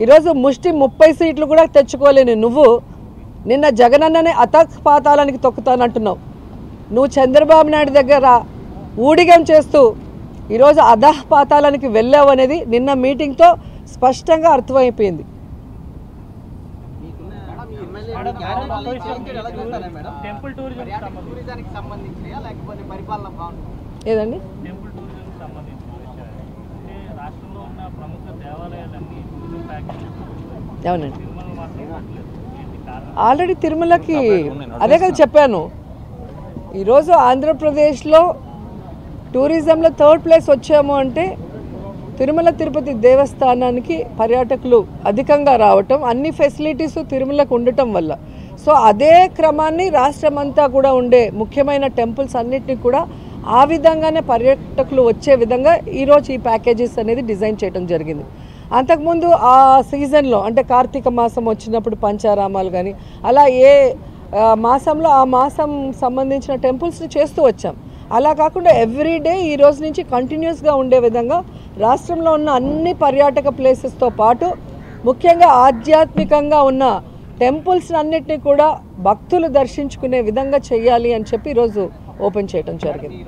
ఈరోజు ముష్టి 30 సీట్లు కూడా తెచ్చుకోలేని నువ్వు నిన్న జగనన్ననే అతపాతాలానికి తొక్కుతానంటున్నావు. నువ్వు చంద్రబాబు నాయుడు దగ్గర ఊడిగం చేస్తూ ఈరోజు అధపాతాలానికి వెళ్ళావు అనేది నిన్న మీటింగ్తో స్పష్టంగా అర్థమైపోయింది. ఏదండి అవునండి, ఆల్రెడీ తిరుమలకి అదే కదా చెప్పాను. ఈరోజు ఆంధ్రప్రదేశ్లో టూరిజంలో 3rd ప్లేస్ వచ్చాము అంటే తిరుమల తిరుపతి దేవస్థానానికి పర్యాటకులు అధికంగా రావటం, అన్ని ఫెసిలిటీస్ తిరుమలకు ఉండటం వల్ల. సో అదే క్రమాన్ని రాష్ట్రమంతా కూడా ఉండే ముఖ్యమైన టెంపుల్స్ అన్నిటినీ కూడా ఆ విధంగానే పర్యాటకులు వచ్చే విధంగా ఈరోజు ఈ ప్యాకేజెస్ అనేది డిజైన్ చేయడం జరిగింది. అంతకుముందు ఆ సీజన్లో అంటే కార్తీక మాసం వచ్చినప్పుడు పంచారామాలు కానీ అలా ఏ మాసంలో ఆ మాసం సంబంధించిన టెంపుల్స్ని చేస్తూ వచ్చాం. అలా కాకుండా ఎవ్రీడే ఈ రోజు నుంచి కంటిన్యూస్గా ఉండే విధంగా రాష్ట్రంలో ఉన్న అన్ని పర్యాటక ప్లేసెస్తో పాటు ముఖ్యంగా ఆధ్యాత్మికంగా ఉన్న టెంపుల్స్ అన్నిటినీ కూడా భక్తులు దర్శించుకునే విధంగా చేయాలి అని చెప్పి ఈరోజు ఓపెన్ చేయడం జరిగింది.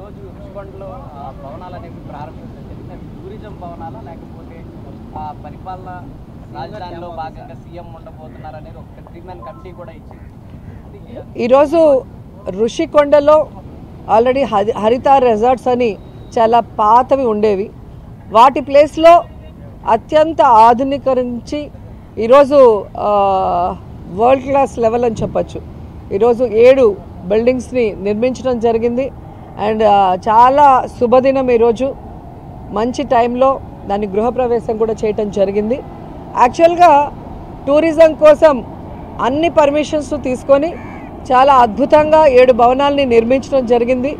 ఈరోజు ఋషికొండలో ఆల్రెడీ హరిత రిసార్ట్స్ అని చాలా పాతవి ఉండేవి, వాటి ప్లేస్లో అత్యంత ఆధునీకరించి ఈరోజు వరల్డ్ క్లాస్ లెవెల్ అని చెప్పచ్చు. ఈరోజు 7 బిల్డింగ్స్ని నిర్మించడం జరిగింది. అండ్ చాలా శుభదినం ఈరోజు, మంచి టైంలో దాని గృహప్రవేశం కూడా చేయటం జరిగింది. యాక్చువల్గా టూరిజం కోసం అన్ని పర్మిషన్స్ తీసుకొని చాలా అద్భుతంగా 7 భవనాలని నిర్మించడం జరిగింది.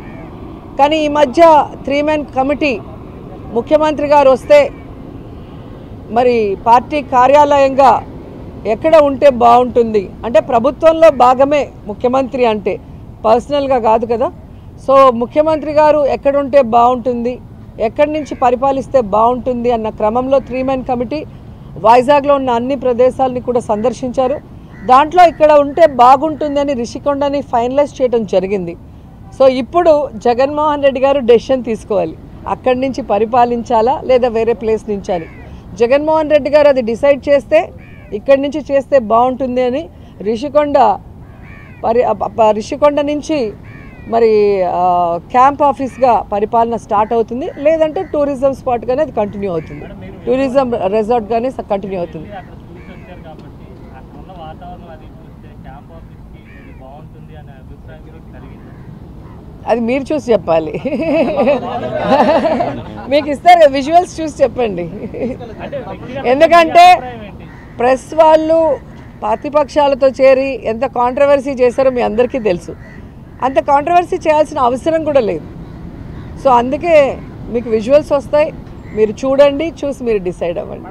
కానీ ఈ మధ్య 3 మెన్ కమిటీ ముఖ్యమంత్రి గారు వస్తే మరి పార్టీ కార్యాలయంగా ఎక్కడ ఉంటే బాగుంటుంది అంటే ప్రభుత్వంలో భాగమే ముఖ్యమంత్రి అంటే, పర్సనల్గా కాదు కదా. సో ముఖ్యమంత్రి గారు ఎక్కడుంటే బాగుంటుంది, ఎక్కడి నుంచి పరిపాలిస్తే బాగుంటుంది అన్న క్రమంలో 3 మెన్ కమిటీ వైజాగ్లో ఉన్న అన్ని ప్రదేశాలని కూడా సందర్శించారు. దాంట్లో ఇక్కడ ఉంటే బాగుంటుంది అని రిషికొండని ఫైనలైజ్ చేయడం జరిగింది. సో ఇప్పుడు జగన్మోహన్ రెడ్డి గారు డెసిషన్ తీసుకోవాలి, అక్కడి నుంచి పరిపాలించాలా లేదా వేరే ప్లేస్ నుంచి అని. జగన్మోహన్ రెడ్డి గారు అది డిసైడ్ చేస్తే ఇక్కడి నుంచి చేస్తే బాగుంటుంది అని రిషికొండ నుంచి మరి క్యాంప్ ఆఫీస్గా పరిపాలన స్టార్ట్ అవుతుంది, లేదంటే టూరిజం స్పాట్గానే అది కంటిన్యూ అవుతుంది, టూరిజం రిసార్ట్గానే కంటిన్యూ అవుతుంది. అది మీరు చూసి చెప్పాలి, మీకు ఇస్తారు విజువల్స్ చూసి చెప్పండి. ఎందుకంటే ప్రెస్ వాళ్ళు ప్రతిపక్షాలతో చేరి ఎంత కాంట్రవర్సీ చేశారో మీ అందరికీ తెలుసు. అంత కాంట్రవర్సీ చేయాల్సిన అవసరం కూడా లేదు. సో అందుకే మీకు విజువల్స్ వస్తాయి, మీరు చూడండి, చూసి మీరు డిసైడ్ అవ్వండి.